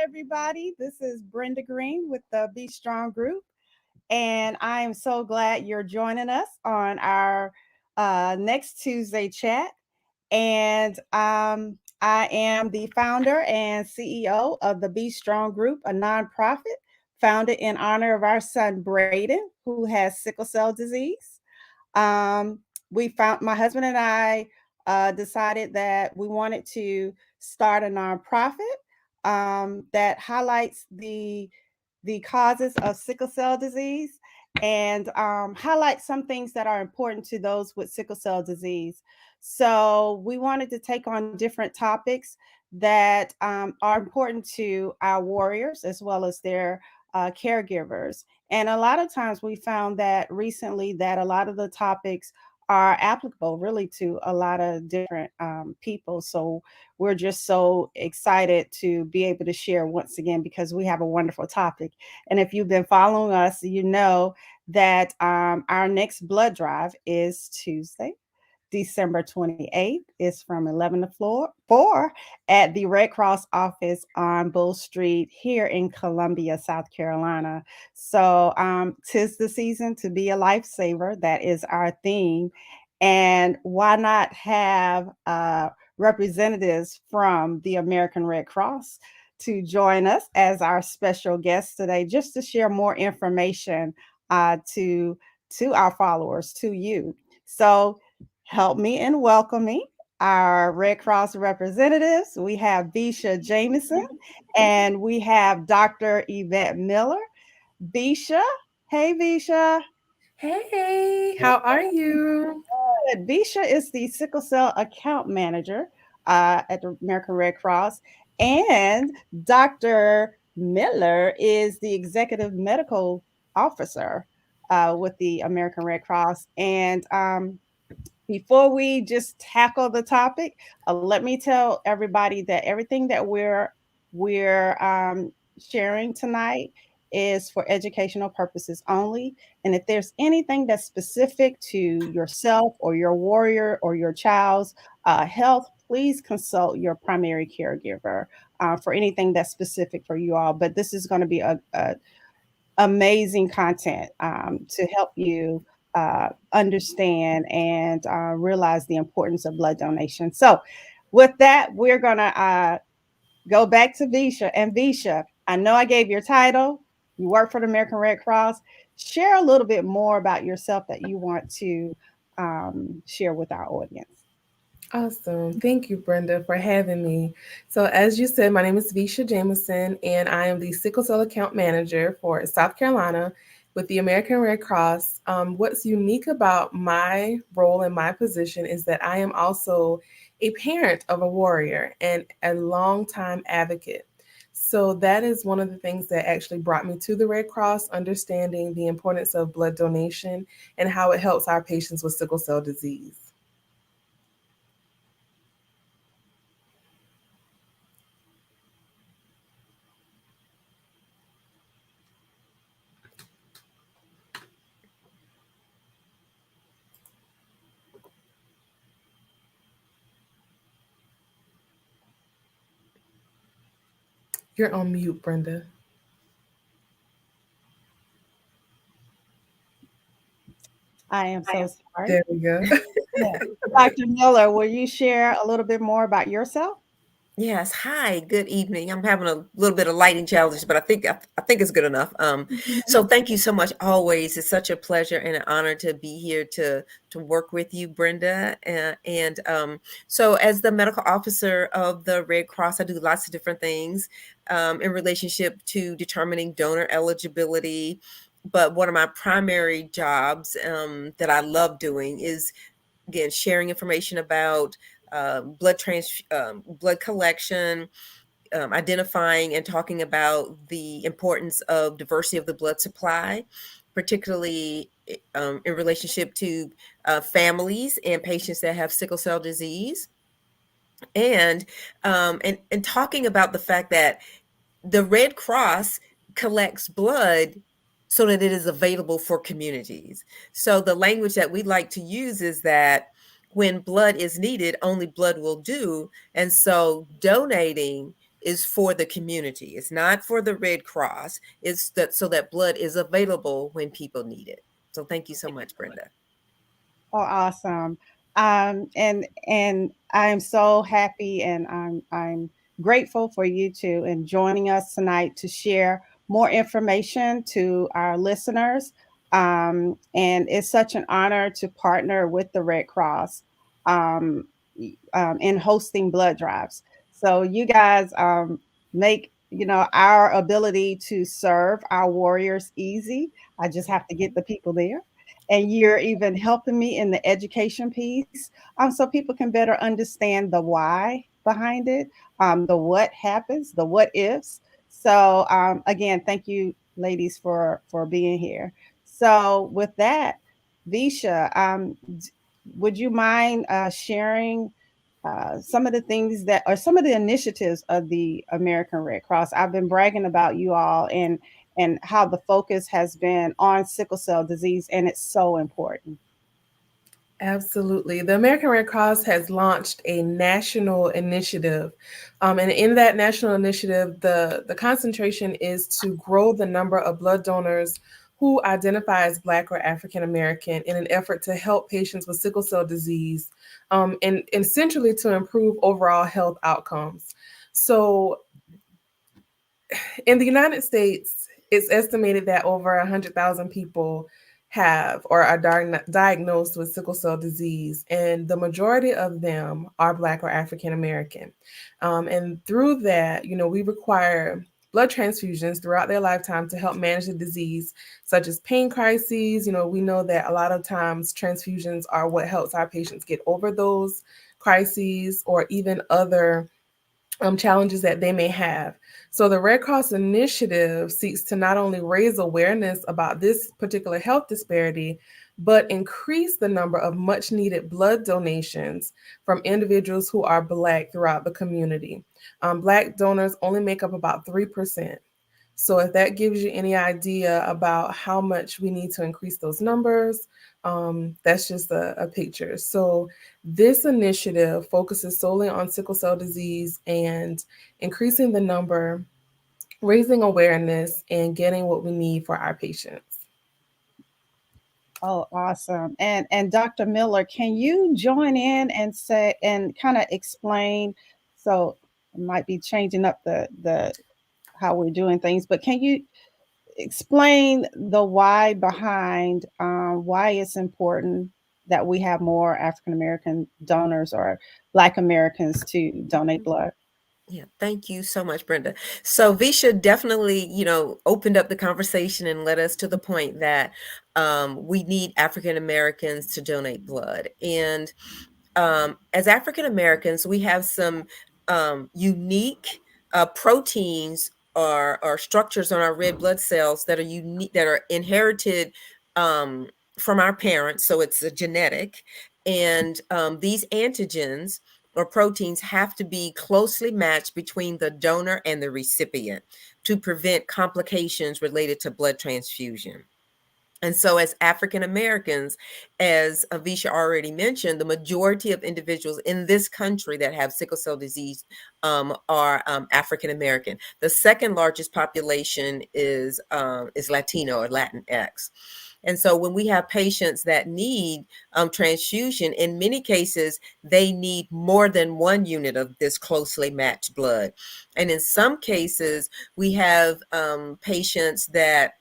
everybody. This is Brenda Green with the Be Strong Group, and I am so glad you're joining us on our next Tuesday chat. And I am the founder and CEO of the Be Strong Group, a nonprofit founded in honor of our son Braden, who has sickle cell disease. Um, we found my husband and I decided that we wanted to start a nonprofit that highlights the causes of sickle cell disease and highlight some things that are important to those with sickle cell disease. So we wanted to take on different topics that are important to our warriors as well as their caregivers. And a lot of times we found that recently that a lot of the topics are applicable really to a lot of different people. So we're just so excited to be able to share once again because we have a wonderful topic. And if you've been following us, you know that our next blood drive is Tuesday, December 28th. It's from 11 to 4 at the Red Cross office on Bull Street here in Columbia, South Carolina. So 'tis the season to be a lifesaver. That is our theme. And why not have representatives from the American Red Cross to join us as our special guest today, just to share more information to our followers, to you. So help me in welcoming our Red Cross representatives. We have Bisha Jameson and we have Dr. Yvette Miller. Bisha, hey Bisha. Hey, how are you? Good. Bisha is the sickle cell account manager at the American Red Cross, and Dr. Miller is the executive medical officer with the American Red Cross. And before we just tackle the topic, let me tell everybody that everything that we're sharing tonight is for educational purposes only. And if there's anything that's specific to yourself or your warrior or your child's health, please consult your primary caregiver for anything that's specific for you all. But this is going to be a amazing content to help you understand and realize the importance of blood donation. So, with that, we're going to go back to Visha. And Visha, I know I gave your title. You work for the American Red Cross. Share a little bit more about yourself that you want to share with our audience. Awesome. Thank you, Brenda, for having me. So, as you said, my name is Visha Jameson, and I am the sickle cell account manager for South Carolina with the American Red Cross. What's unique about my role and my position is that I am also a parent of a warrior and a longtime advocate. So, that is one of the things that actually brought me to the Red Cross, understanding the importance of blood donation and how it helps our patients with sickle cell disease. You're on mute, Brenda. I am so sorry. There we go. Yeah. Dr. Miller, will you share a little bit more about yourself? Yes. Hi. Good evening. I'm having a little bit of lighting challenges, but I think it's good enough. So thank you so much. Always, it's such a pleasure and an honor to be here to work with you, Brenda. So as the medical officer of the Red Cross, I do lots of different things in relationship to determining donor eligibility. But one of my primary jobs that I love doing is, again, sharing information about blood collection, identifying and talking about the importance of diversity of the blood supply, particularly in relationship to families and patients that have sickle cell disease, and talking about the fact that the Red Cross collects blood so that it is available for communities. So the language that we like to use is that when blood is needed, only blood will do. And so donating is for the community. It's not for the Red Cross. It's that so that blood is available when people need it. So thank you so much, Brenda. Oh, awesome. And I am so happy and I'm grateful for you two and joining us tonight to share more information to our listeners. And it's such an honor to partner with the Red Cross in hosting blood drives. So you guys make our ability to serve our warriors easy. I just have to get the people there, and you're even helping me in the education piece, so people can better understand the why behind it, the what happens, the what ifs. So again, thank you, ladies, for being here. So with that, Visha, would you mind sharing some of the things that are some of the initiatives of the American Red Cross? I've been bragging about you all and how the focus has been on sickle cell disease, and it's so important. Absolutely. The American Red Cross has launched a national initiative. And in that national initiative, the concentration is to grow the number of blood donors who identify as Black or African American in an effort to help patients with sickle cell disease, and essentially to improve overall health outcomes. So in the United States, it's estimated that over 100,000 people have or are diagnosed with sickle cell disease, and the majority of them are Black or African American. And through that, we require blood transfusions throughout their lifetime to help manage the disease, such as pain crises. We know that a lot of times transfusions are what helps our patients get over those crises or even other challenges that they may have. So the Red Cross initiative seeks to not only raise awareness about this particular health disparity, but increase the number of much needed blood donations from individuals who are Black throughout the community. Black donors only make up about 3%. So if that gives you any idea about how much we need to increase those numbers, that's just a picture. So this initiative focuses solely on sickle cell disease and increasing the number, raising awareness, and getting what we need for our patients. Oh, awesome. And Dr. Miller, can you join in and say and kind of explain? So it might be changing up the how we're doing things, but can you explain the why behind why it's important that we have more African American donors or Black Americans to donate blood? Yeah, thank you so much, Brenda. So Visha definitely, opened up the conversation and led us to the point that we need African Americans to donate blood. And as African Americans, we have some unique proteins or structures on our red blood cells that are unique, that are inherited from our parents. So it's a genetic, and these antigens or proteins have to be closely matched between the donor and the recipient to prevent complications related to blood transfusion. And so, as African Americans, as Avisha already mentioned, the majority of individuals in this country that have sickle cell disease are African American. The second largest population is Latino or Latinx. And so, when we have patients that need transfusion, in many cases, they need more than one unit of this closely matched blood. And in some cases, we have patients that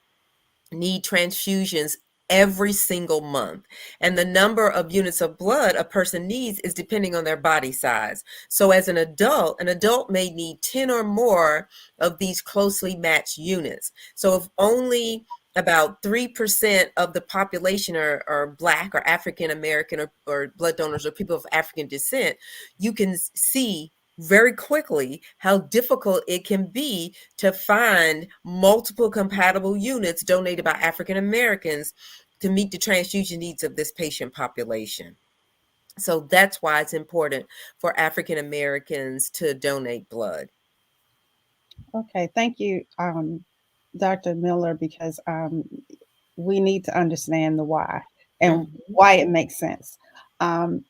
need transfusions every single month. And the number of units of blood a person needs is depending on their body size. So as an adult may need 10 or more of these closely matched units. So if only about 3% of the population are Black or African American or blood donors or people of African descent, you can see very quickly how difficult it can be to find multiple compatible units donated by African Americans to meet the transfusion needs of this patient population. So that's why it's important for African Americans to donate blood. Okay, thank you, Dr. Miller, because we need to understand the why and Mhm. why it makes sense. Um,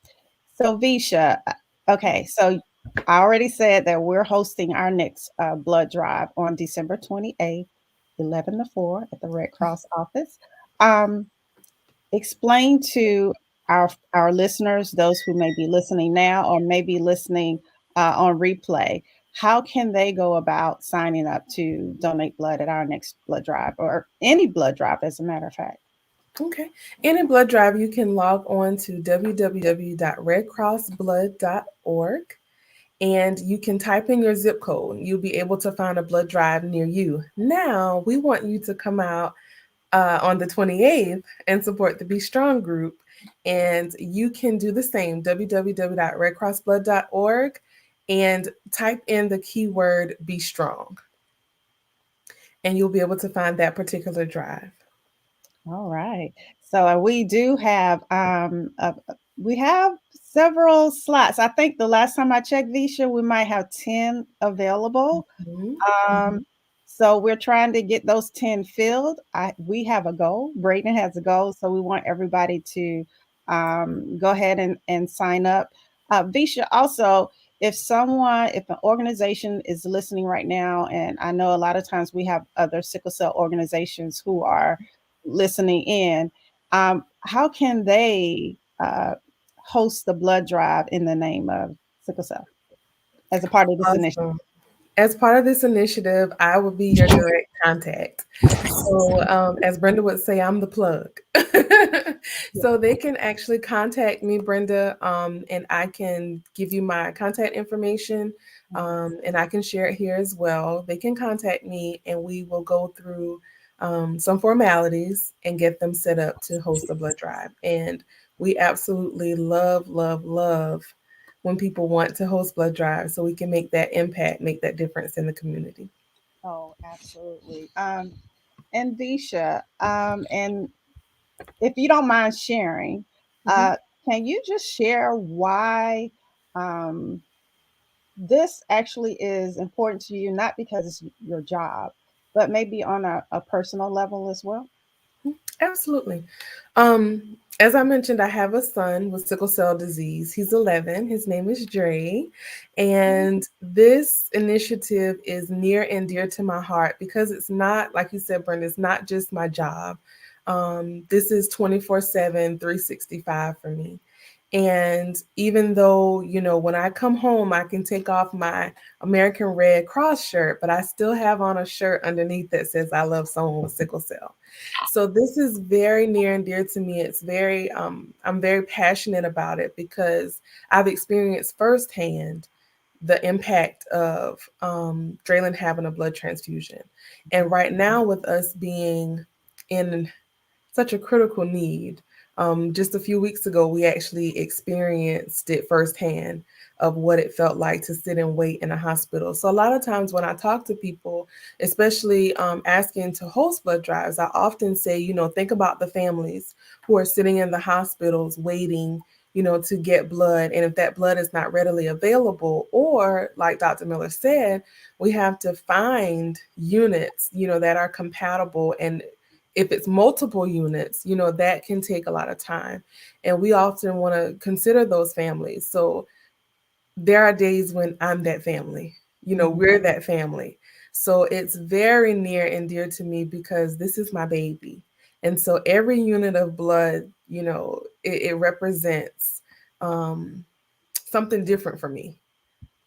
so Visha, okay, so I already said that we're hosting our next blood drive on December 28th, 11 to 4 at the Red Cross office. Um, Explain to our listeners, those who may be listening now or maybe listening on replay, how can they go about signing up to donate blood at our next blood drive or any blood drive, as a matter of fact? Okay. Any blood drive, you can log on to www.redcrossblood.org and you can type in your zip code. You'll be able to find a blood drive near you. Now, we want you to come out on the 28th and support the Be Strong group. And you can do the same, www.redcrossblood.org, and type in the keyword Be Strong. And you'll be able to find that particular drive. All right. So we do have we have several slots. I think the last time I checked, Visha, we might have 10 available. Mhm. Um, so we're trying to get those 10 filled. We have a goal. Braden has a goal, so we want everybody to go ahead and sign up. Visha, also, if an organization is listening right now, and I know a lot of times we have other sickle cell organizations who are listening in, how can they host the blood drive in the name of sickle cell as a part of this initiative? Awesome. As part of this initiative, I will be your direct contact. So, as Brenda would say, I'm the plug. So they can actually contact me, Brenda, and I can give you my contact information, and I can share it here as well. They can contact me, and we will go through some formalities and get them set up to host a blood drive. And we absolutely love, love, love when people want to host blood drives so we can make that impact, make that difference in the community. Oh, absolutely. And Visha, and if you don't mind sharing, Mhm. uh, can you just share why um, this actually is important to you, not because it's your job, but maybe on a personal level as well? Absolutely. Um, as I mentioned, I have a son with sickle cell disease. He's 11. His name is Dre. And this initiative is near and dear to my heart because it's not, like you said, Brenda, it's not just my job. This is 24/7, 365 for me. And even though, when I come home, I can take off my American Red Cross shirt, but I still have on a shirt underneath that says I love someone with sickle cell. So this is very near and dear to me. I'm very passionate about it because I've experienced firsthand the impact of Draylon having a blood transfusion. And right now, with us being in such a critical need. Just a few weeks ago, we actually experienced it firsthand of what it felt like to sit and wait in a hospital. So a lot of times when I talk to people, especially asking to host blood drives, I often say, think about the families who are sitting in the hospitals waiting, to get blood. And if that blood is not readily available, or like Dr. Miller said, we have to find units, that are compatible. And if it's multiple units, that can take a lot of time. And we often want to consider those families. So there are days when I'm that family, Mhm. we're that family. So it's very near and dear to me because this is my baby. And so every unit of blood, it represents um, something different for me,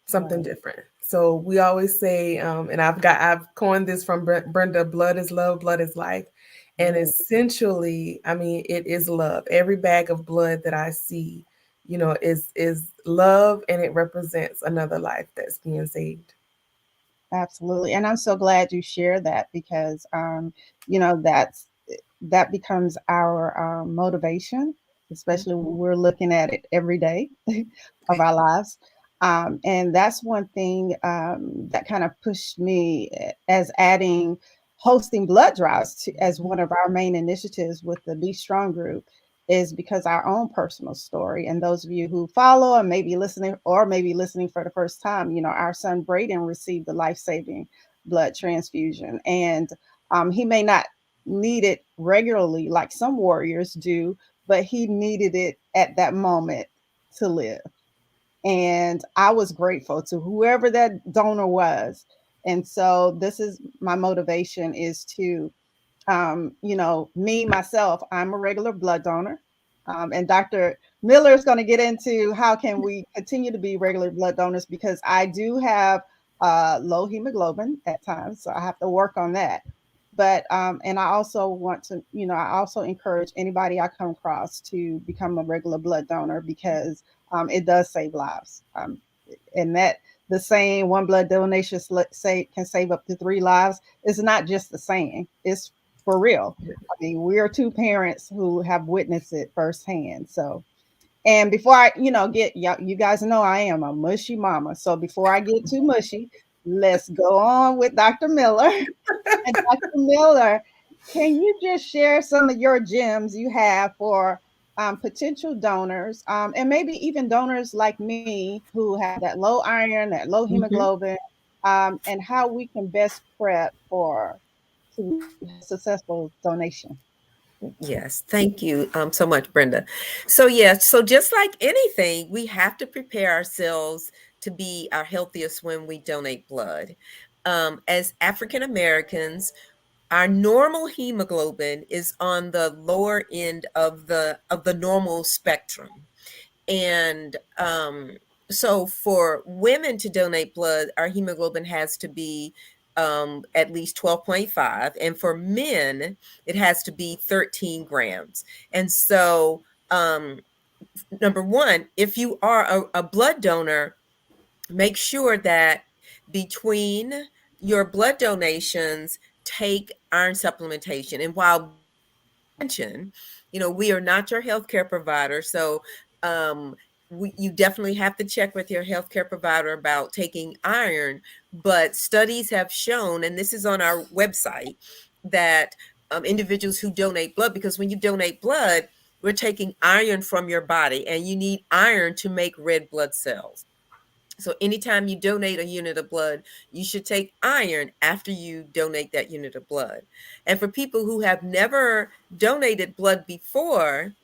something Right. different. So we always say, and I've coined this from Brenda: blood is love, blood is life. And Right. essentially, I mean, it is love. Every bag of blood that I see, is love, and it represents another life that's being saved. Absolutely. And I'm so glad you share that because, that becomes our motivation, especially when we're looking at it every day of our lives. And that's one thing that kind of pushed me as adding hosting blood drives as one of our main initiatives with the Be Strong group is because our own personal story. And those of you who follow and maybe listening for the first time, our son Braden received the life-saving blood transfusion. And he may not need it regularly like some warriors do, but he needed it at that moment to live. And I was grateful to whoever that donor was. And so this is my motivation is to, me, myself, I'm a regular blood donor. And Dr. Miller is going to get into how can we continue to be regular blood donors because I do have low hemoglobin at times. So I have to work on that. But, and I also want to, I also encourage anybody I come across to become a regular blood donor because it does save lives. And that the saying one blood donation say can save up to 3 lives is not just the saying, it's for real. I mean, we are two parents who have witnessed it firsthand. So, and before I, get you guys know I am a mushy mama. So before I get too mushy, let's go on with Dr. Miller. And Dr. Miller, can you just share some of your gems you have for potential donors and maybe even donors like me who have that low iron, that low Mhm. hemoglobin, and how we can best prep for to have a successful donation? Yes, thank you so much, Brenda. So, yeah, so just like anything, we have to prepare ourselves to be our healthiest when we donate blood. As African Americans, our normal hemoglobin is on the lower end of the normal spectrum. And so for women to donate blood, our hemoglobin has to be at least 12.5. And for men, it has to be 13 grams. And so, number one, if you are a blood donor, make sure that between your blood donations, take iron supplementation. And while mention, we are not your healthcare provider. So um, you definitely have to check with your healthcare provider about taking iron. But studies have shown, and this is on our website, that individuals who donate blood, because when you donate blood, we're taking iron from your body, and you need iron to make red blood cells. So anytime you donate a unit of blood, you should take iron after you donate that unit of blood. And for people who have never donated blood before,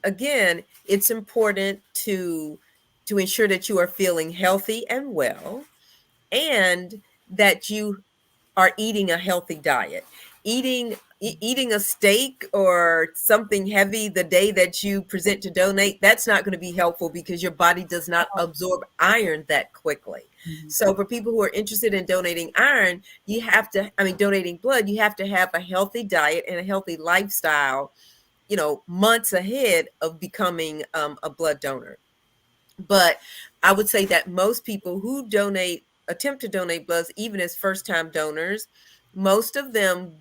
again, it's important to ensure that you are feeling healthy and well, and that you are eating a healthy diet. Eating a steak or something heavy the day that you present to donate, that's not going to be helpful because your body does not absorb iron that quickly. Mhm. So for people who are interested in donating iron, donating blood, you have to have a healthy diet and a healthy lifestyle, months ahead of becoming a blood donor. But I would say that most people who attempt to donate bloods, even as first time donors, most of them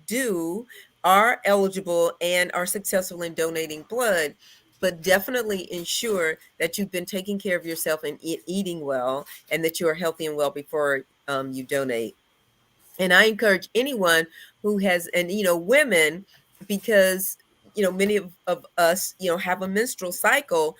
are eligible and are successful in donating blood. But definitely ensure that you've been taking care of yourself and eating well, and that you are healthy and well before you donate. And I encourage anyone who has, and women, because many of us have a menstrual cycle.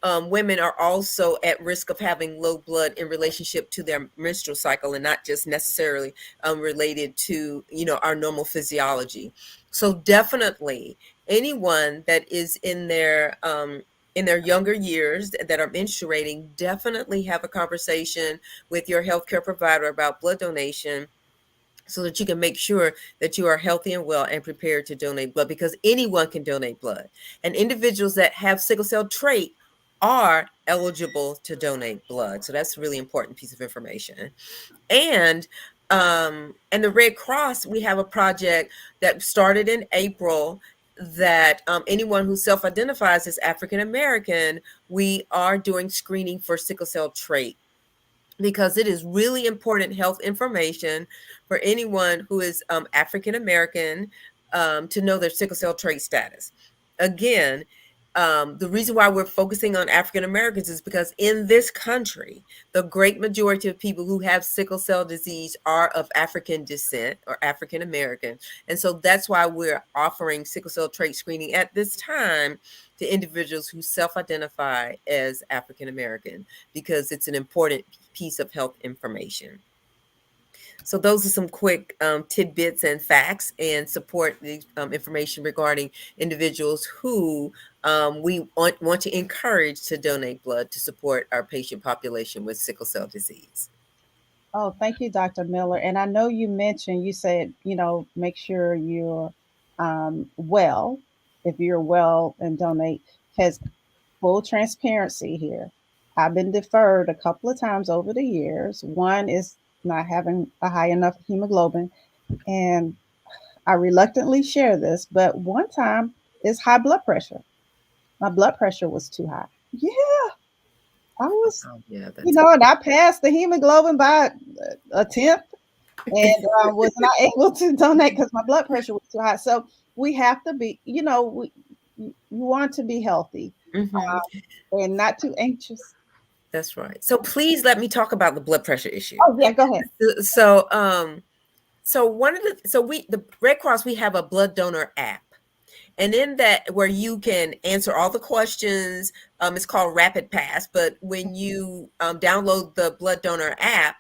Women are also at risk of having low blood in relationship to their menstrual cycle, and not just necessarily related to our normal physiology. So definitely anyone that is in their younger years that are menstruating, definitely have a conversation with your healthcare provider about blood donation, so that you can make sure that you are healthy and well and prepared to donate blood, because anyone can donate blood. And individuals that have sickle cell trait are eligible to donate blood. So that's a really important piece of information. And and the Red Cross, we have a project that started in April, that anyone who self-identifies as African American, we are doing screening for sickle cell trait, because it is really important health information for anyone who is African American, to know their sickle cell trait status. Again, the reason why we're focusing on African Americans is because in this country, the great majority of people who have sickle cell disease are of African descent or African American. And so that's why we're offering sickle cell trait screening at this time to individuals who self-identify as African American, because it's an important piece of health information. So those are some quick tidbits and facts and support the information regarding individuals who we want to encourage to donate blood to support our patient population with sickle cell disease. Oh, thank you, Dr. Miller. And I know you mentioned, you said, make sure you're well, if you're well and donate, because full transparency here. I've been deferred a couple of times over the years. One is not having a high enough hemoglobin, and I reluctantly share this, but one time is high blood pressure. My blood pressure was too high. Yeah, I was, Oh, yeah, that's and I passed the hemoglobin by a tenth and was not able to donate because my blood pressure was too high. So we have to be, you want to be healthy hmm and not too anxious. that's right. So please let me talk about the blood pressure issue. Oh yeah, go ahead. So so one of the Red Cross, we have a blood donor app. And in that, where you can answer all the questions, it's called Rapid Pass. But when you download the blood donor app,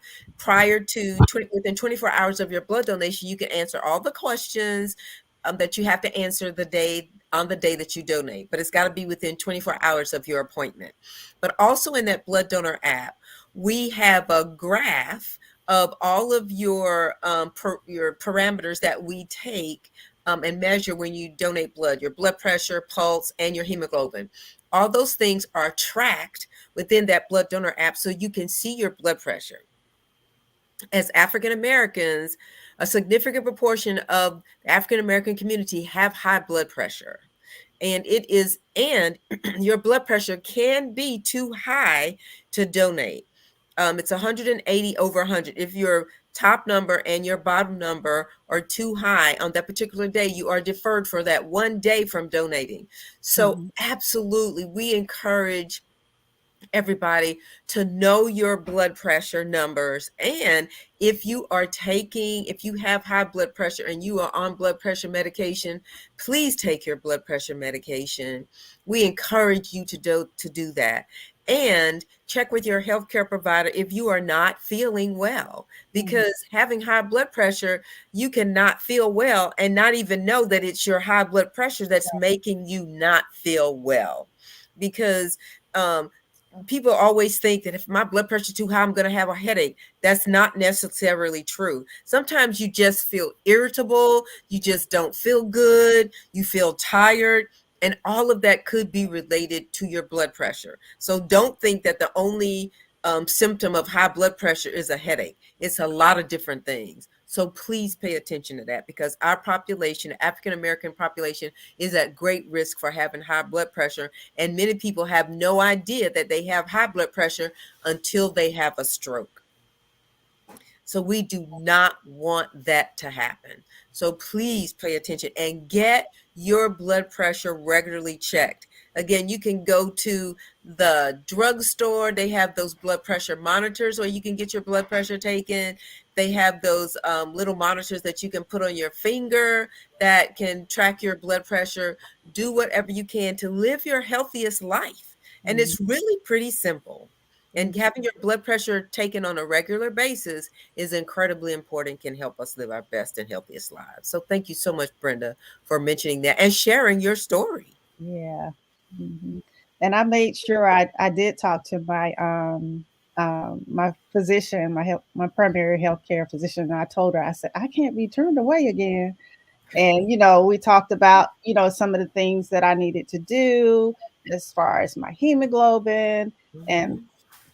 within 24 hours of your blood donation, you can answer all the questions that you have to answer the day that you donate. But it's got to be within 24 hours of your appointment. But also in that blood donor app, we have a graph of all of your parameters that we take and measure when you donate blood, your blood pressure, pulse, and your hemoglobin. All those things are tracked within that blood donor app so you can see your blood pressure. As African Americans, a significant proportion of the African American community have high blood pressure. And your blood pressure can be too high to donate. It's 180 over 100. If your top number and your bottom number are too high on that particular day, you are deferred for that one day from donating. So Mm-hmm. absolutely, we encourage everybody to know your blood pressure numbers. And if you have high blood pressure and you are on blood pressure medication, please take your blood pressure medication. We encourage you to do that. And check with your healthcare provider if you are not feeling well, Mm-hmm. because having high blood pressure, you cannot feel well and not even know that it's your high blood pressure that's making you not feel well. Because um, people always think that if my blood pressure is too high, I'm going to have a headache. That's not necessarily true. Sometimes you just feel irritable, you just don't feel good, you feel tired, and all of that could be related to your blood pressure. So don't think that the only symptom of high blood pressure is a headache. It's a lot of different things. So please pay attention to that, because our population, African American population, is at great risk for having high blood pressure. And many people have no idea that they have high blood pressure until they have a stroke. So we do not want that to happen. So please pay attention and get your blood pressure regularly checked. Again, you can go to the drugstore. They have those blood pressure monitors where you can get your blood pressure taken. They have those little monitors that you can put on your finger that can track your blood pressure. Do whatever you can to live your healthiest life. And Mm-hmm. it's really pretty simple. And having your blood pressure taken on a regular basis is incredibly important, can help us live our best and healthiest lives. So thank you so much, Brenda, for mentioning that and sharing your story. Yeah. Hmm. And I made sure I did talk to my physician, my primary health care physician, and I told her, I said, I can't be turned away again. And we talked about some of the things that I needed to do as far as my hemoglobin, and Mhm.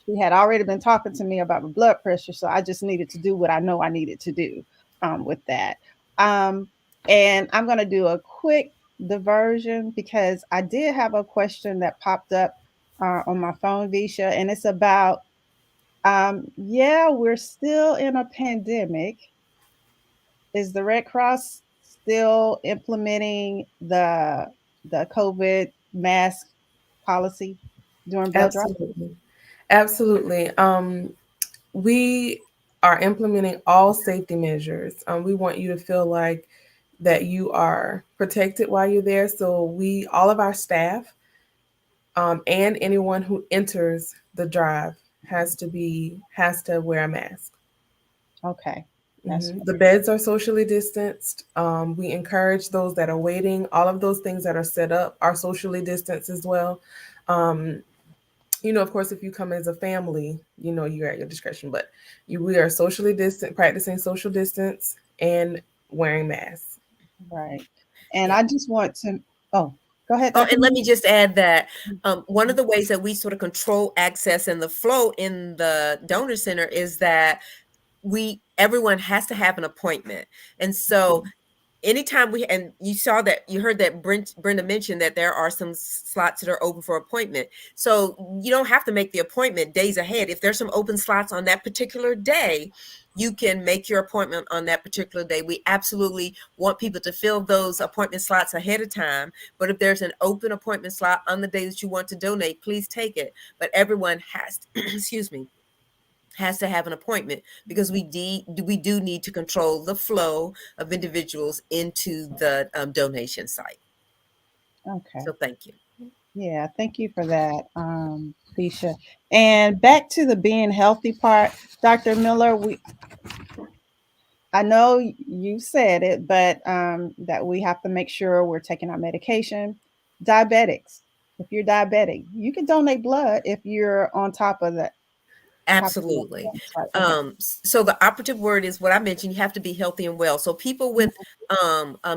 she had already been talking to me about my blood pressure, so I just needed to do what I know I needed to do with that. Um, and I'm going to do a quick diversion because I did have a question that popped up on my phone, Visha, and it's about yeah, we're still in a pandemic. Is the Red Cross still implementing the COVID mask policy during blood drive? Absolutely. Absolutely. We are implementing all safety measures. We want you to feel like that you are protected while you're there. So all of our staff, and anyone who enters the drive has to wear a mask. Okay. That's The beds are socially distanced. We encourage those that are waiting. All of those things that are set up are socially distanced as well. Um, of course, if you come as a family, you're at your discretion. But we are socially distant, practicing social distance and wearing masks. right. And Yeah. I just want to, oh, go ahead, Oh, Dr. and let me just add that one of Mhm. the ways that we sort of control access and the flow in the donor center is that everyone has to have an appointment. And so anytime and you saw that, you heard that Brenda mentioned that there are some slots that are open for appointment. So you don't have to make the appointment days ahead. If there's some open slots on that particular day, you can make your appointment on that particular day. We absolutely want people to fill those appointment slots ahead of time. But if there's an open appointment slot on the day that you want to donate, please take it. But everyone has to, excuse me, has to have an appointment because we do need to control the flow of individuals into the donation site. Okay. So thank you. Yeah, thank you for that, Bisha. And back to the being healthy part, Dr. Miller, I know you said it, but that we have to make sure we're taking our medication. Diabetics, if you're diabetic, you can donate blood if you're on top of that. Top of that. Absolutely. That's right. Okay. So the operative word is what I mentioned. You have to be healthy and well. So people with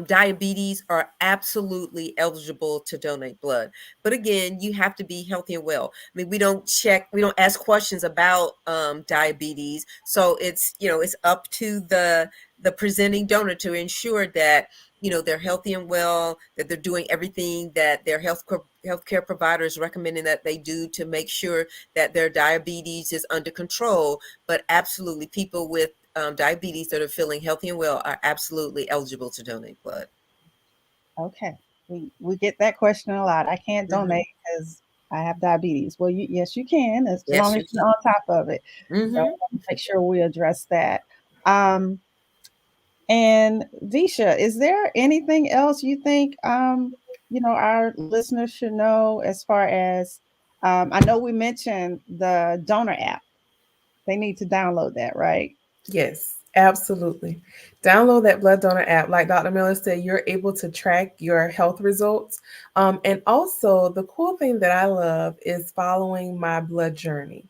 diabetes are absolutely eligible to donate blood. But again, you have to be healthy and well. I mean, we don't ask questions about diabetes. So it's up to the presenting donor to ensure that they're healthy and well, that they're doing everything that their healthcare providers recommending that they do to make sure that their diabetes is under control. But absolutely, people with diabetes that are feeling healthy and well are absolutely eligible to donate blood. Okay. We get that question a lot. I can't Hmm. donate because I have diabetes. Well, yes, you can, as Yes, long as you you're can. on top of it. So Hmm. make sure we address that. Um, And Visha, is there anything else you think our listeners should know as far as I know we mentioned the donor app. They need to download that, right? Yes, absolutely. Download that blood donor app. Like Dr. Miller said, you're able to track your health results. And also, the cool thing that I love is following my blood journey.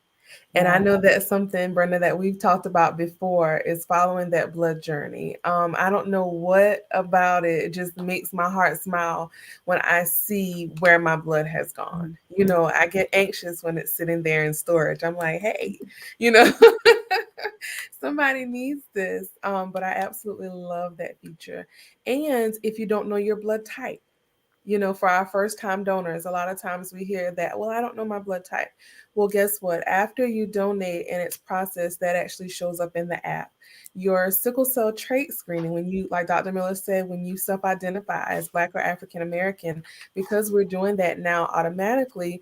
And I Right. know that's something, Brenda, that we've talked about before is following that blood journey. I don't know what about it. It just makes my heart smile when I see where my blood has gone. Mhm. I get anxious when it's sitting there in storage. I'm like, hey, you know, somebody needs this. But I absolutely love that feature. And if you don't know your blood type, for our first time donors, a lot of times we hear that, well, I don't know my blood type. Well, guess what? After you donate and it's processed, that actually shows up in the app. Your sickle cell trait screening, when you, like Dr. Miller said, when you self identify as Black or African American, because we're doing that now automatically,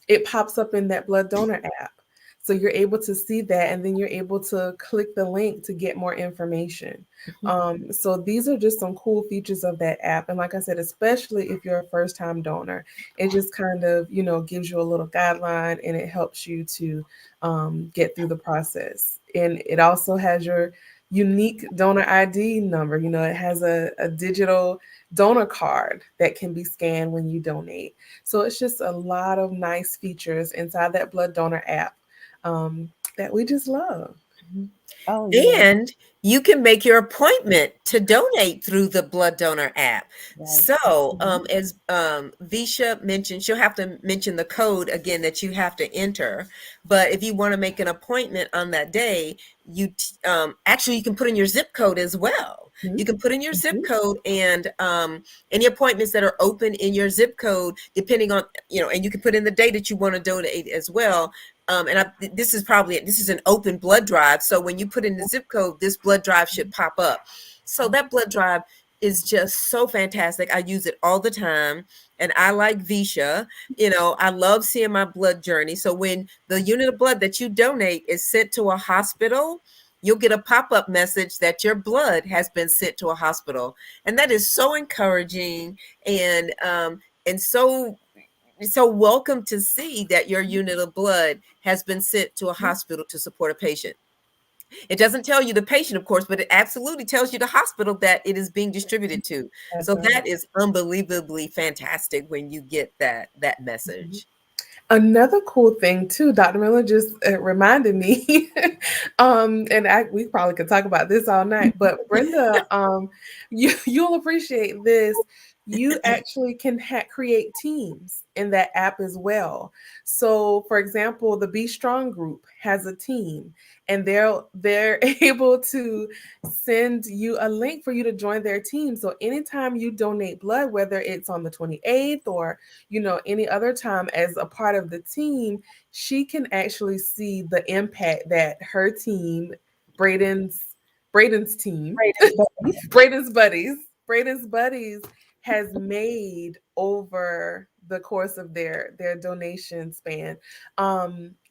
it pops up in that blood donor app. So you're able to see that, and then you're able to click the link to get more information. So these are just some cool features of that app. And like I said, especially if you're a first time donor, it just kind of, gives you a little guideline and it helps you to get through the process. And it also has your unique donor ID number. It has a digital donor card that can be scanned when you donate. So it's just a lot of nice features inside that blood donor app that we just love. Oh yeah, And you can make your appointment to donate through the blood donor app. right. So, Mhm. as Visha mentioned, she'll have to mention the code again that you have to enter. But if you want to make an appointment on that day, actually you can put in your zip code as well. You Mhm. can put in your zip Mhm. code and any appointments that are open in your zip code, depending on and you can put in the day that you want to donate as well. This is an open blood drive. So when you put in the zip code, this blood drive should pop up. So that blood drive is just so fantastic. I use it all the time. And I like Visha, I love seeing my blood journey. So when the unit of blood that you donate is sent to a hospital, you'll get a pop-up message that your blood has been sent to a hospital. And that is so encouraging and so welcome to see that your unit of blood has been sent to a hospital to support a patient. It doesn't tell you the patient, of course, but it absolutely tells you the hospital that it is being distributed to. That's So right. that is unbelievably fantastic when you get that Mhm. message. Another cool thing too, Dr. Miller just reminded me, we probably could talk about this all night. But Brenda, you'll appreciate this. You actually can create teams in that app as well. So, for example, the Be Strong group has a team, and they're able to send you a link for you to join their team. So anytime you donate blood, whether it's on the 28th or any other time as a part of the team, she can actually see the impact that her team, Braden's Braden's team, Greatest buddies. Braden's buddies, Braden's buddies has made over the course of their donation span.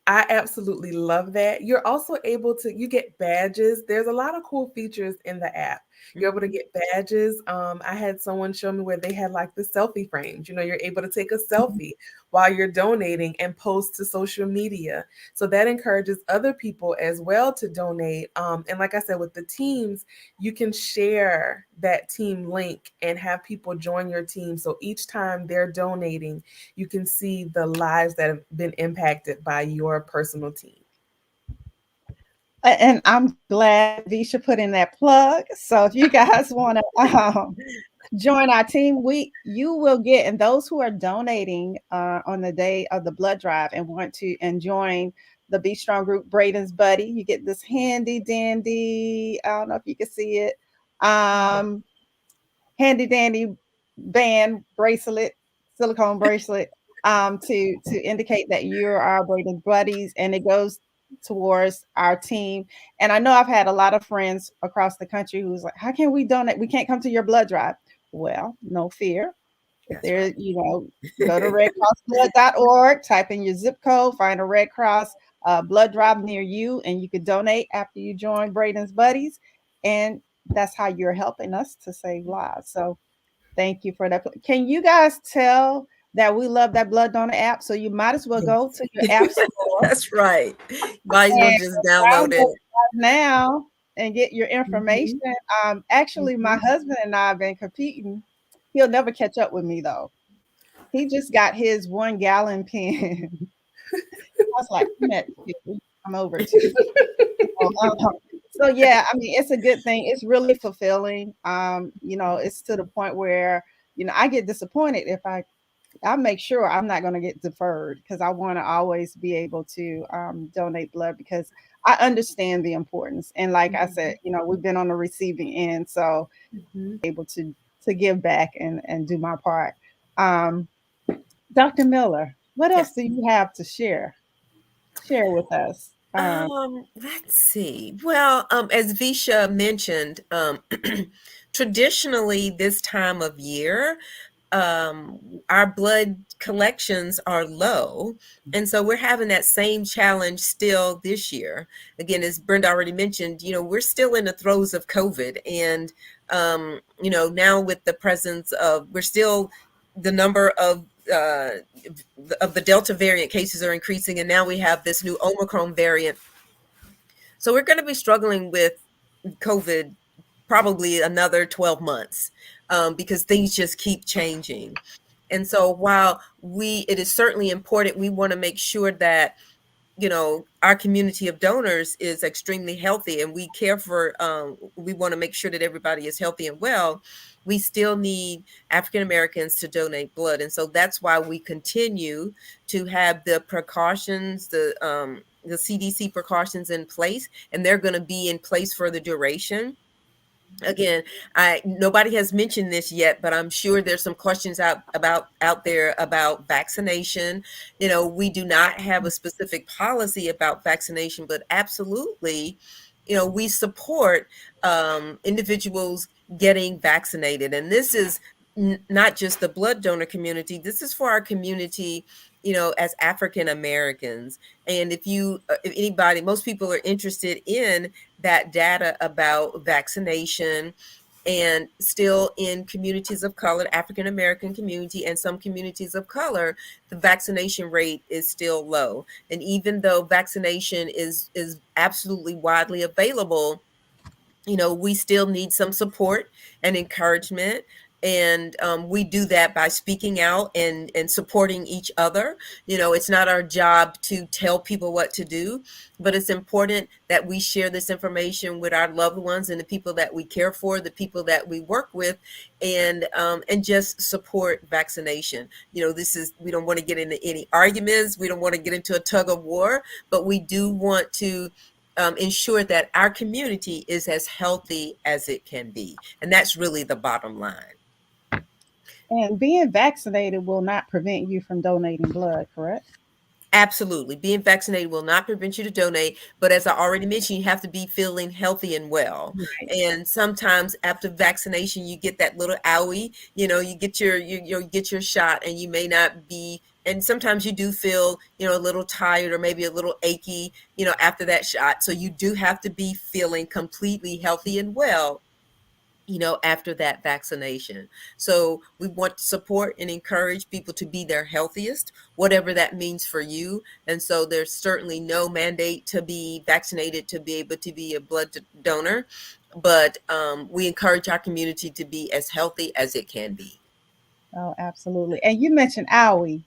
I absolutely love that. You're also able to you get badges. There's a lot of cool features in the app. You're able to Mhm. get badges. I had someone show me where they had like the selfie frames. You're able to take a selfie while you're donating and post to social media. So that encourages other people as well to donate. And like I said, with the teams, you can share that team link and have people join your team. So each time they're donating, you can see the lives that have been impacted by your personal team. And I'm glad Visha put in that plug. So if you guys want to join our team, you will get, and those who are donating on the day of the blood drive and want to and join the Be Strong group, Braden's Buddy, you get this handy dandy. I don't know if you can see it. Um, Handy dandy band bracelet, silicone bracelet, to indicate that you're our Braden's buddies, and it goes towards our team. And I know I've had a lot of friends across the country who's like, "How can we donate? We can't come to your blood drive." Well, no fear. If That's there, right. go to redcrossblood.org, type in your zip code, find a Red Cross blood drive near you, and you can donate after you join Braden's Buddies. And that's how you're helping us to save lives. So thank you for that. Can you guys tell that we love that blood donor app? So you might as well go Yes. to your app store That's right. Might as well and just download download it. right now and get your information. Mhm, Actually, my mhm. husband and I have been competing. He'll never catch up with me though. He just got his 1 gallon pen. I was like, I'm at 2. I'm over 2. So, so yeah, I mean, it's a good thing. It's really fulfilling. It's to the point where I get disappointed if I make sure I'm not going to get deferred because I want to always be able to donate blood because I understand the importance. And like I said, Mhm, we've been on the receiving end, so mhm. able to give back and do my part. Um, Dr. Miller, what else Yes. do you have to share with us? Let's see. Well, as Visha mentioned, traditionally this time of year, our blood collections are low. And so we're having that same challenge still this year. Again, as Brenda already mentioned, we're still in the throes of COVID. And, now with the presence of, we're still, the number of the Delta variant cases are increasing. And now we have this new Omicron variant. So we're going to be struggling with COVID probably another 12 months because things just keep changing. And so while it is certainly important, we want to make sure that our community of donors is extremely healthy and we care for we want to make sure that everybody is healthy and well. We still need African Americans to donate blood, and so that's why we continue to have the precautions, the CDC precautions in place, and they're going to be in place for the duration. Again, I nobody has mentioned this yet, but I'm sure there's some questions out there about vaccination. We do not have a specific policy about vaccination, but absolutely, we support individuals getting vaccinated, and this is not just the blood donor community. This is for our community, as African Americans. And if anybody, most people are interested in that data about vaccination. And still in communities of color, African American community, and some communities of color, the vaccination rate is still low. And even though vaccination is absolutely widely available, we still need some support and encouragement. And we do that by speaking out and supporting each other. It's not our job to tell people what to do, but it's important that we share this information with our loved ones and the people that we care for, the people that we work with, and just support vaccination. We don't want to get into any arguments. We don't want to get into a tug of war, but we do want to ensure that our community is as healthy as it can be. And that's really the bottom line. And being vaccinated will not prevent you from donating blood, correct? Absolutely. Being vaccinated will not prevent you to donate. But as I already mentioned, you have to be feeling healthy and well. Right. And sometimes after vaccination, you get that little owie, you get you get your shot and you may not be, and sometimes you do feel, a little tired or maybe a little achy, after that shot. So you do have to be feeling completely healthy and well, after that vaccination. So we want to support and encourage people to be their healthiest, whatever that means for you. And so there's certainly no mandate to be vaccinated to be able to be a blood donor, but we encourage our community to be as healthy as it can be. Oh, absolutely. And you mentioned owie.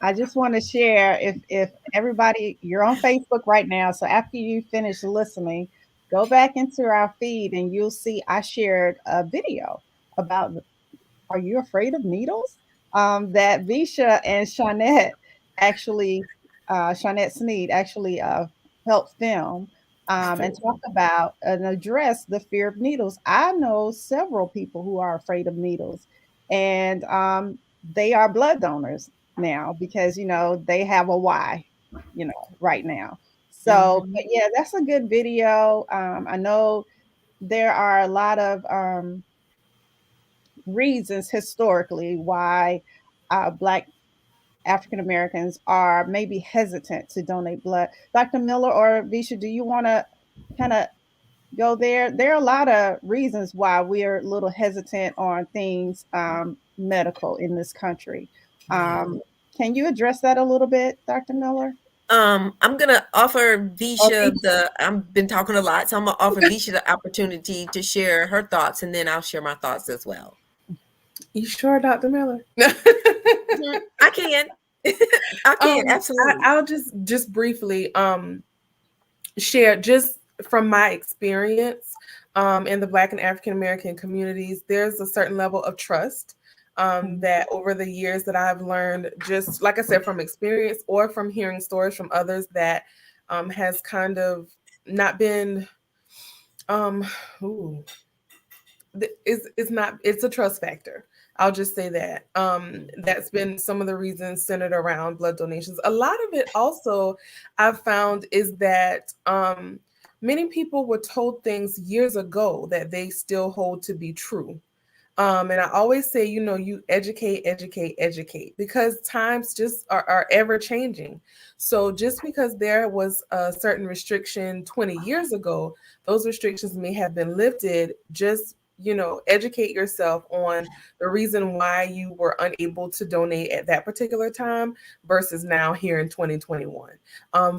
I just want to share, if everybody, you're on Facebook right now, so after you finish listening, go back into our feed and you'll see I shared a video about, are you afraid of needles? That Visha and Shawnette actually, Shawnette Sneed actually helped film and talk about and address the fear of needles. I know several people who are afraid of needles, and they are blood donors now because they have a why, right now. So, Mm-hmm. but yeah, that's a good video. I know there are a lot of reasons historically why Black African Americans are maybe hesitant to donate blood. Dr. Miller or Visha, do you want to kind of go there? There are a lot of reasons why we're a little hesitant on things medical in this country. Yeah. Can you address that a little bit, Dr. Miller? I'm gonna offer Okay. Visha I've been talking a lot, so I'm gonna offer Visha the opportunity to share her thoughts, and then I'll share my thoughts as well. You sure, Dr. Miller? Mhm. I can. I can, absolutely. I'll just briefly share just from my experience in the Black and African American communities. There's a certain level of trust that over the years that I've learned, just like I said, from experience or from hearing stories from others, that has kind of not been um ooh, it's not, it's a trust factor. I'll just say that that's been some of the reasons centered around blood donations. A lot of it also I've found is that many people were told things years ago that they still hold to be true. And I always say, you educate, educate, educate, because times just are ever changing. So just because there was a certain restriction 20 years ago, those restrictions may have been lifted. Just, educate yourself on the reason why you were unable to donate at that particular time versus now here in 2021.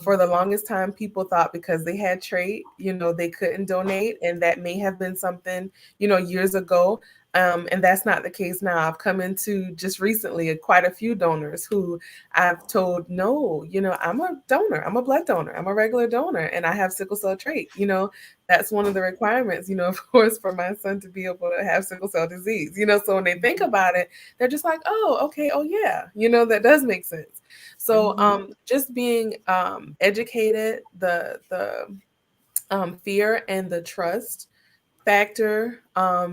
For the longest time, people thought because they had trait, they couldn't donate. And that may have been something, years ago. And that's not the case now. I've come into just recently quite a few donors who I've told, no, I'm a donor. I'm a blood donor. I'm a regular donor, and I have sickle cell trait. That's one of the requirements, of course, for my son to be able to have sickle cell disease. So when they think about it, they're just like, oh, okay. Oh, yeah. That does make sense. So just being educated, the fear and the trust factor.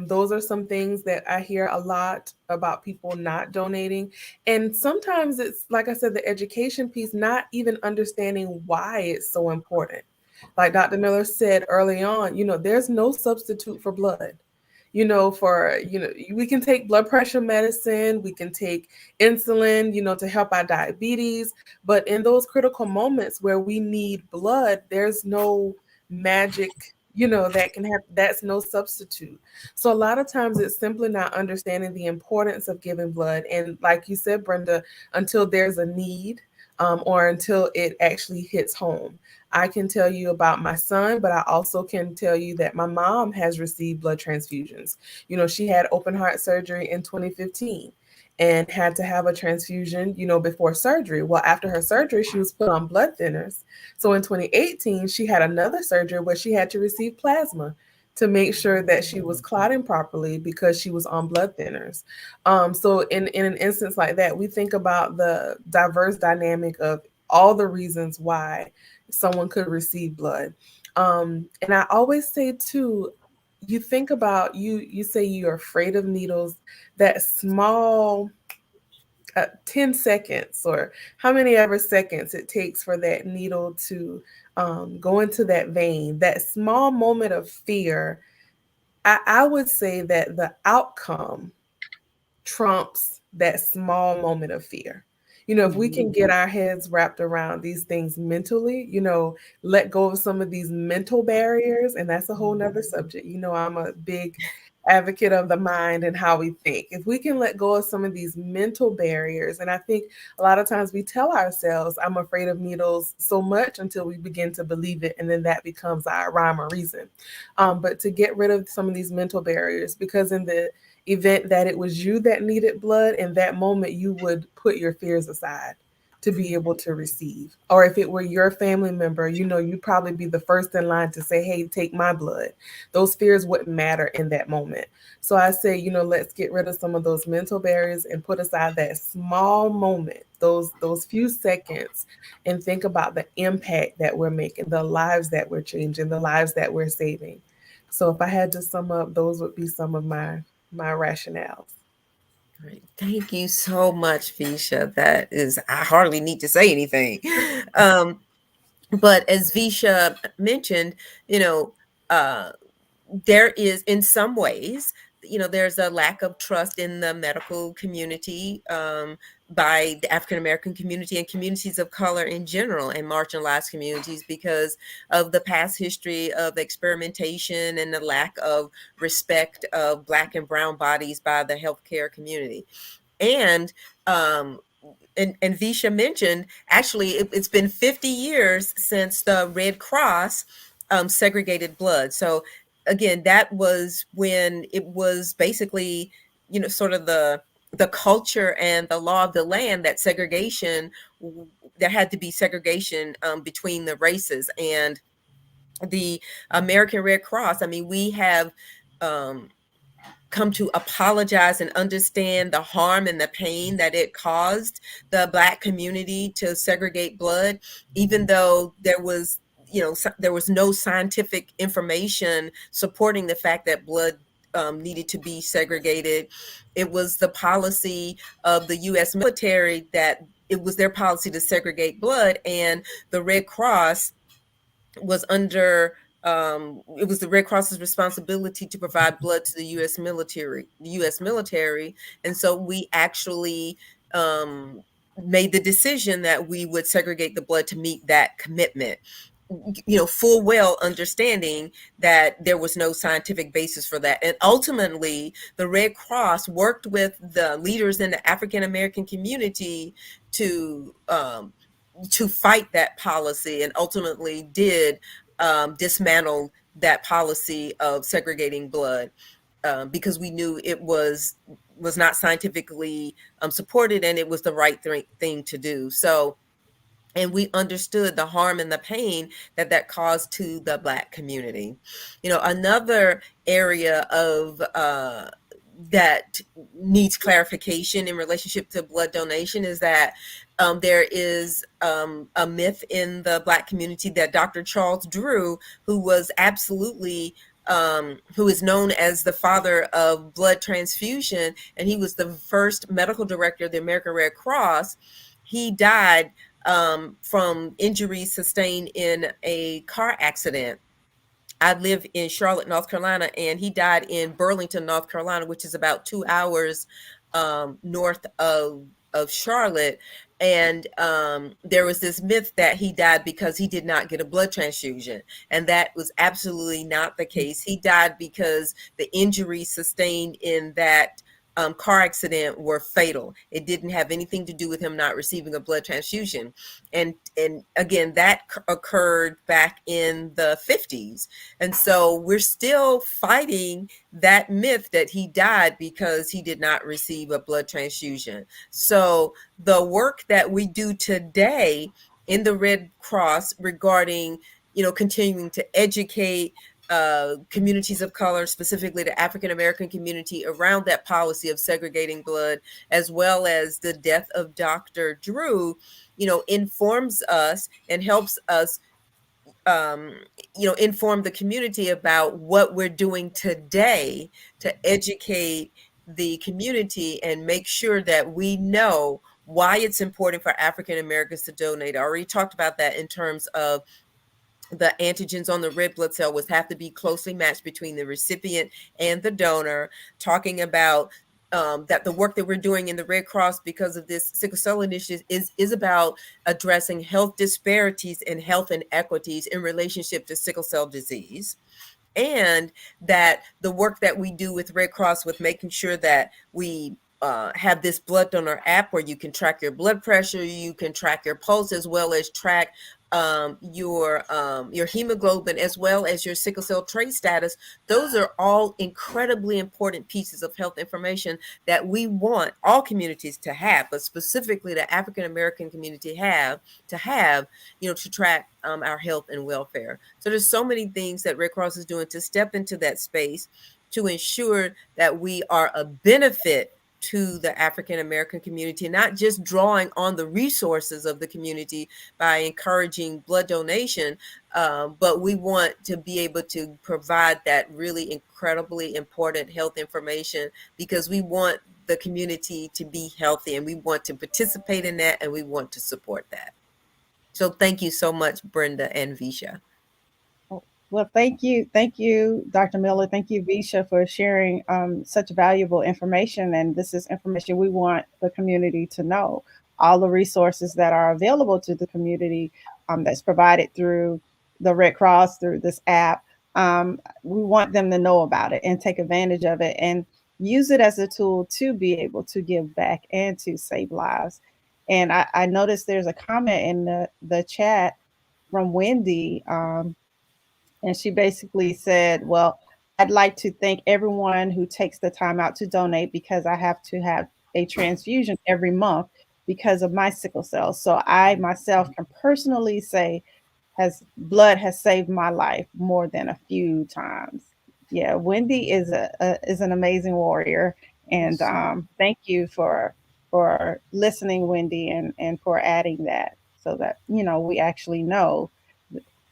Those are some things that I hear a lot about people not donating. And sometimes it's, like I said, the education piece, not even understanding why it's so important. Like Dr. Miller said early on, there's no substitute for blood. We can take blood pressure medicine, we can take insulin, to help our diabetes. But in those critical moments where we need blood, there's no magic that can have, that's no substitute. So a lot of times it's simply not understanding the importance of giving blood. And like you said, Brenda, until there's a need, or until it actually hits home. I can tell you about my son, but I also can tell you that my mom has received blood transfusions. She had open heart surgery in 2015 and had to have a transfusion, before surgery. Well, after her surgery, she was put on blood thinners. So in 2018, she had another surgery where she had to receive plasma to make sure that she was clotting properly because she was on blood thinners. So in an instance like that, we think about the diverse dynamic of all the reasons why someone could receive blood. And I always say too, you think about, you say you're afraid of needles, that small 10 seconds or how many ever seconds it takes for that needle to go into that vein, that small moment of fear, I would say that the outcome trumps that small moment of fear. If we can get our heads wrapped around these things mentally, let go of some of these mental barriers, and that's a whole nother subject. I'm a big advocate of the mind and how we think. If we can let go of some of these mental barriers, and I think a lot of times we tell ourselves, I'm afraid of needles so much until we begin to believe it, and then that becomes our rhyme or reason. But to get rid of some of these mental barriers, because in the event that it was you that needed blood, in that moment you would put your fears aside to be able to receive. Or if it were your family member, you'd probably be the first in line to say, hey, take my blood. Those fears wouldn't matter in that moment. So I say, let's get rid of some of those mental barriers and put aside that small moment, those few seconds, and think about the impact that we're making, the lives that we're changing, the lives that we're saving. So if I had to sum up, those would be some of my rationales. Great. Thank you so much, Visha. That is, I hardly need to say anything. Um, but as Visha mentioned, you know, uh, there is, in some ways, there's a lack of trust in the medical community, by the African American community and communities of color in general, and marginalized communities, because of the past history of experimentation and the lack of respect of Black and brown bodies by the healthcare community. And um, and Visha mentioned, actually, it's been 50 years since the Red Cross segregated blood. So again, that was when it was basically, sort of the culture and the law of the land that segregation, there had to be segregation between the races. And the American Red Cross, I mean, we have um, come to apologize and understand the harm and the pain that it caused the Black community to segregate blood, even though there was, there was no scientific information supporting the fact that blood needed to be segregated. It was the policy of the U.S. military that it was their policy to segregate blood, and the Red Cross was under, it was the Red Cross's responsibility to provide blood to the U.S. military. And so we actually made the decision that we would segregate the blood to meet that commitment, full well understanding that there was no scientific basis for that. And ultimately, the Red Cross worked with the leaders in the African American community to fight that policy, and ultimately did dismantle that policy of segregating blood, because we knew it was not scientifically supported, and it was the right thing to do. So, and we understood the harm and the pain that that caused to the Black community. Another area of that needs clarification in relationship to blood donation is that there is a myth in the Black community that Dr. Charles Drew, who was absolutely who is known as the father of blood transfusion, and he was the first medical director of the American Red Cross. He died from injuries sustained in a car accident. I live in Charlotte, North Carolina, and he died in Burlington, North Carolina, which is about 2 hours north of Charlotte. And there was this myth that he died because he did not get a blood transfusion, and that was absolutely not the case. He died because the injuries sustained in that car accident were fatal. It didn't have anything to do with him not receiving a blood transfusion. And again, that occurred back in the 50s. And so we're still fighting that myth that he died because he did not receive a blood transfusion. So the work that we do today in the Red Cross regarding, continuing to educate communities of color, specifically the African American community, around that policy of segregating blood, as well as the death of Dr. Drew, informs us and helps us inform the community about what we're doing today to educate the community and make sure that we know why it's important for African Americans to donate. I already talked about that in terms of the antigens on the red blood cell was have to be closely matched between the recipient and the donor, talking about that the work that we're doing in the Red Cross because of this sickle cell initiative is about addressing health disparities and health inequities in relationship to sickle cell disease. And that the work that we do with Red Cross with making sure that we have this blood donor app where you can track your blood pressure, you can track your pulse, as well as track your hemoglobin, as well as your sickle cell trait status. Those are all incredibly important pieces of health information that we want all communities to have, but specifically the African American community to have, to track our health and welfare. So there's so many things that Red Cross is doing to step into that space to ensure that we are a benefit to the African American community, not just drawing on the resources of the community by encouraging blood donation, but we want to be able to provide that really incredibly important health information because we want the community to be healthy and we want to participate in that and we want to support that. So thank you so much, Brenda and Visha. Well, thank you, Dr. Miller. Thank you, Visha, for sharing such valuable information. And this is information we want the community to know. All the resources that are available to the community that's provided through the Red Cross, through this app, we want them to know about it and take advantage of it and use it as a tool to be able to give back and to save lives. And I noticed there's a comment in the chat from Wendy. And she basically said, well, I'd like to thank everyone who takes the time out to donate because I have to have a transfusion every month because of my sickle cell. So I myself can personally say blood has saved my life more than a few times. Yeah, Wendy is an amazing warrior. And thank you for listening, Wendy, and for adding that so that we actually know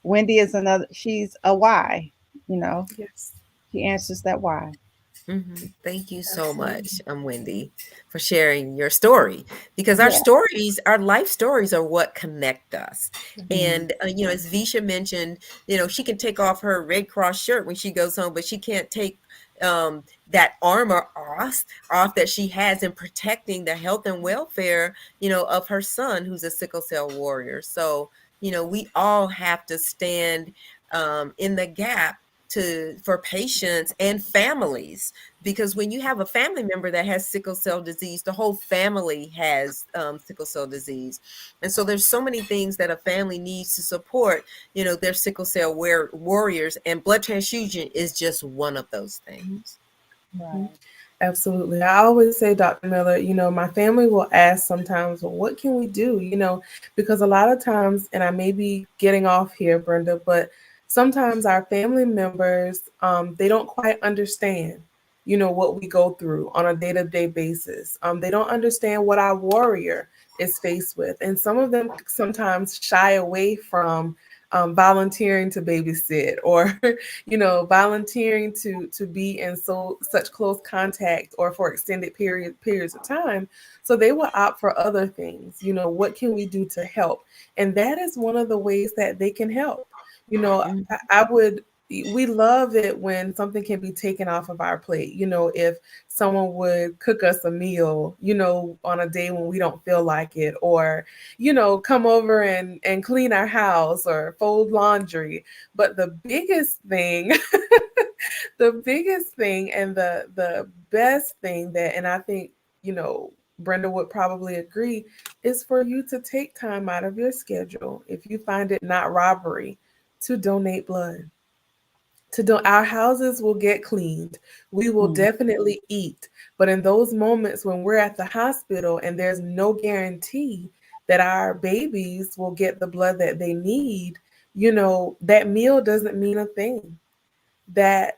Wendy is another, she's a why, you know, Yes. she answers that why. Thank you so Absolutely. much, Wendy, for sharing your story because our Yeah. stories, our life stories are what connect us. Mhm. And, as Visha mentioned, she can take off her Red Cross shirt when she goes home, but she can't take that armor off that she has in protecting the health and welfare, of her son, who's a sickle cell warrior. So, we all have to stand in the gap for patients and families, because when you have a family member that has sickle cell disease, the whole family has sickle cell disease. And so there's so many things that a family needs to support, their sickle cell warriors, and blood transfusion is just one of those things. Mhm. Right. Absolutely. I always say, Dr. Miller, my family will ask sometimes, well, what can we do? Because a lot of times, and I may be getting off here, Brenda, but sometimes our family members, they don't quite understand, what we go through on a day-to-day basis. They don't understand what our warrior is faced with. And some of them sometimes shy away from volunteering to babysit or volunteering to be in such close contact or for extended periods of time. So they will opt for other things. What can we do to help? And that is one of the ways that they can help. Mhm. I would we love it when something can be taken off of our plate. If someone would cook us a meal, on a day when we don't feel like it, or, come over and clean our house or fold laundry. But the biggest thing, the biggest thing and the best thing that, and I think, Brenda would probably agree, is for you to take time out of your schedule, if you find it not robbery, to donate blood. Our houses will get cleaned. We will Mm. definitely eat. But in those moments when we're at the hospital and there's no guarantee that our babies will get the blood that they need, that meal doesn't mean a thing. That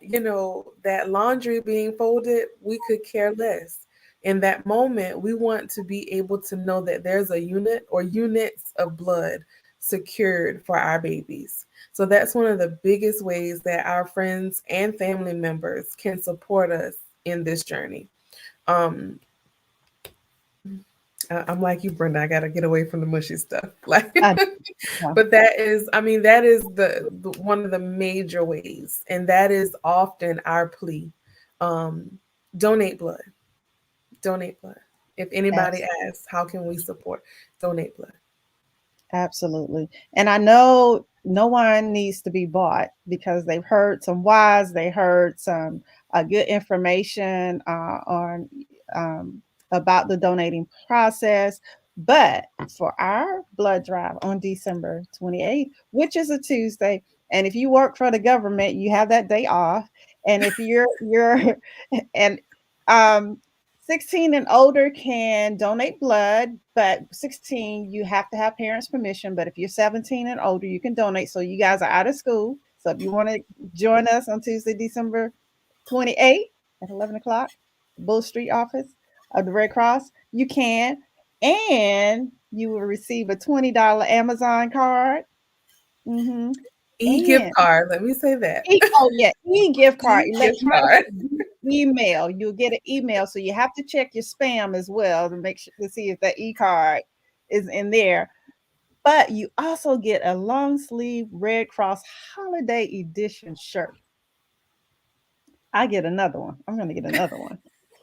laundry being folded, we could care less. In that moment, we want to be able to know that there's a unit or units of blood secured for our babies. So that's one of the biggest ways that our friends and family members can support us in this journey. um I'm like you, Brenda. I gotta get away from the mushy stuff. Like, I, yeah, but that is, I mean, that is the one of the major ways, and that is often our plea. Um, donate blood. Donate blood. If anybody asks, how can we support? Donate blood. absolutely. And I know no one needs to be bought because they've heard some wise, they heard some good information on um, about the donating process. But for our blood drive on December 28th, which is a Tuesday, and if you work for the government, you have that day off. And if you're and um 16 and older can donate blood, but 16, you have to have parents' permission. But if you're 17 and older, you can donate. So you guys are out of school. So if you want to join us on Tuesday, December 28th at 11 o'clock, Bull Street office of the Red Cross, you can. And you will receive a $20 Amazon card. Mm-hmm. E-gift And card. Let me say that. Oh yeah, e-gift card, E-gift electronic card. email. You'll get an email, so you have to check your spam as well to make sure to see if that e-card is in there. But you also get a long sleeve Red Cross Holiday Edition shirt. I get another one. I'm gonna get another one.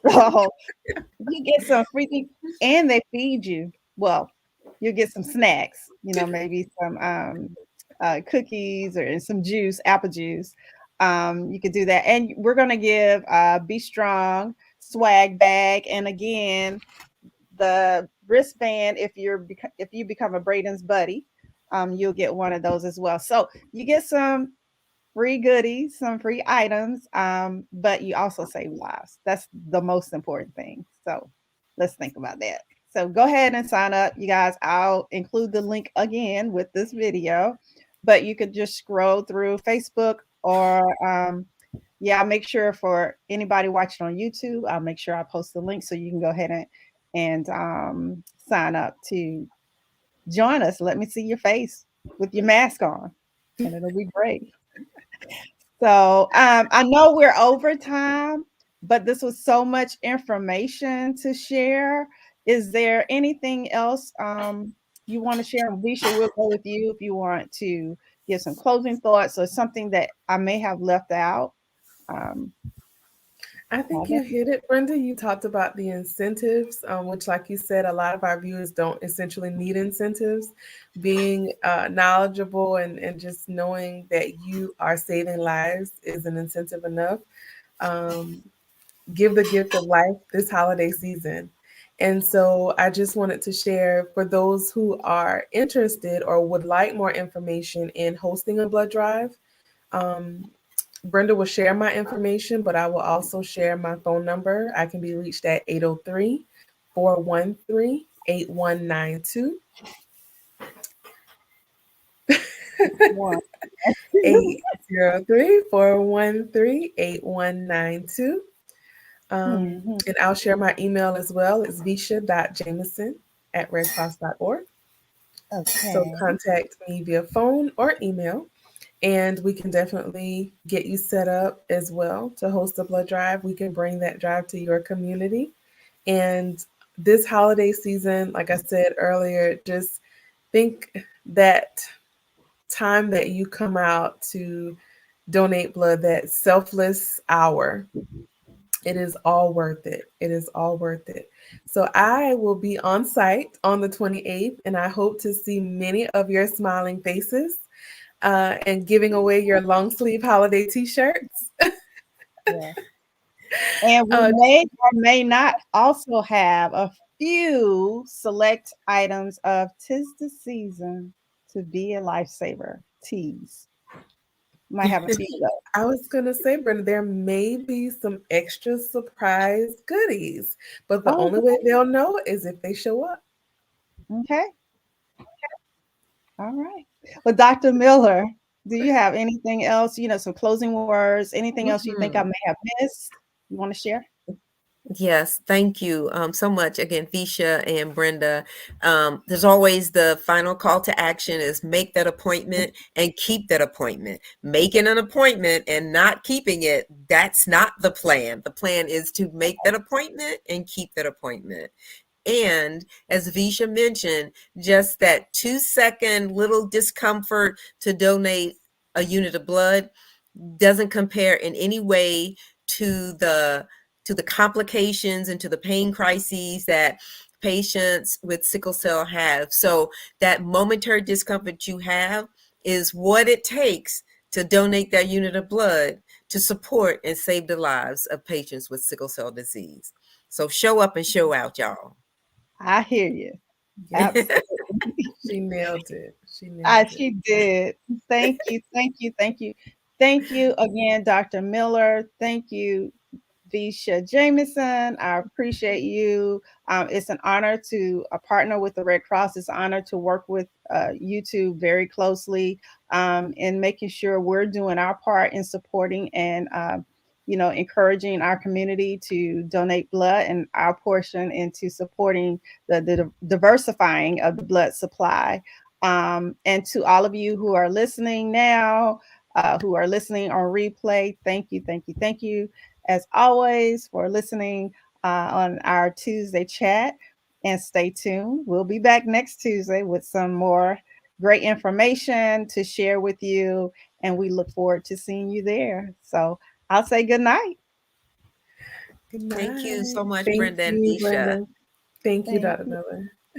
So you get some free things, and they feed you. Well, you get some snacks. Maybe some cookies or some juice, apple juice. You could do that, and we're gonna give Be Strong swag bag, and again the wristband. If you become a Braden's buddy, you'll get one of those as well. So you get some free goodies, some free items, but you also save lives. That's the most important thing. So let's think about that. So go ahead and sign up, you guys. I'll include the link again with this video, but you could just scroll through Facebook or yeah, I'll make sure for anybody watching on YouTube, I'll make sure I post the link so you can go ahead and sign up to join us. Let me see your face with your mask on, and it'll be great. So I know we're over time, but this was so much information to share. Is there anything else you want to share? Alicia, we'll go with you if you want to give some closing thoughts or something that I may have left out. Um, I think you hit it, Brenda. You talked about the incentives, which, like you said, a lot of our viewers don't essentially need incentives. Being knowledgeable and just knowing that you are saving lives is an incentive enough. Um, give the gift of life this holiday season. And so I just wanted to share for those who are interested or would like more information in hosting a blood drive. Um, Brenda will share my information, but I will also share my phone number. I can be reached at 803-413-8192. one. 803-413-8192. Mhm. And I'll share my email as well. It's visha.jameson@redcross.org. So Okay. contact me via phone or email, and we can definitely get you set up as well to host a blood drive. We can bring that drive to your community. And this holiday season, like I said earlier, just think that time that you come out to donate blood, that selfless hour. It is all worth it. It is all worth it. So I will be on site on the 28th, and I hope to see many of your smiling faces and giving away your long sleeve holiday t-shirts. Yeah. And we Uh, may or may not also have a few select items of "'Tis the Season to Be a Lifesaver" teas. Might have a few of I was gonna say, Brenda, there may be some extra surprise goodies, but the those. only way they'll know is if they show up. Oh, okay. All right. Well, Dr. Miller, do you have anything else, some closing words, anything else you think I may Mhm. have missed you want to share? Yes, thank you so much again, Visha and Brenda. There's always the final call to action is make that appointment and keep that appointment. Making an appointment and not keeping it, that's not the plan. The plan is to make that appointment and keep that appointment. And as Visha mentioned, just that 2-second little discomfort to donate a unit of blood doesn't compare in any way to the complications and to the pain crises that patients with sickle cell have. So that momentary discomfort you have is what it takes to donate that unit of blood to support and save the lives of patients with sickle cell disease. So show up and show out, y'all. I hear you. Absolutely. She nailed it. She nailed it. She did. Thank you. Thank you. Thank you. Thank you again, Dr. Miller. Thank you, Visha Jameson. I appreciate you. It's an honor to partner with the Red Cross. It's an honor to work with you two very closely in making sure we're doing our part in supporting and encouraging our community to donate blood and our portion into supporting the diversifying of the blood supply. And to all of you who are listening now, who are listening on replay, thank you, thank you, thank you as always, for listening on our Tuesday chat. And stay tuned. We'll be back next Tuesday with some more great information to share with you. And we look forward to seeing you there. So I'll say good night. Good Thank you night. so much, Thank Brenda and you, Visha. Brenda. Thank you, Thank Dr. you. Miller.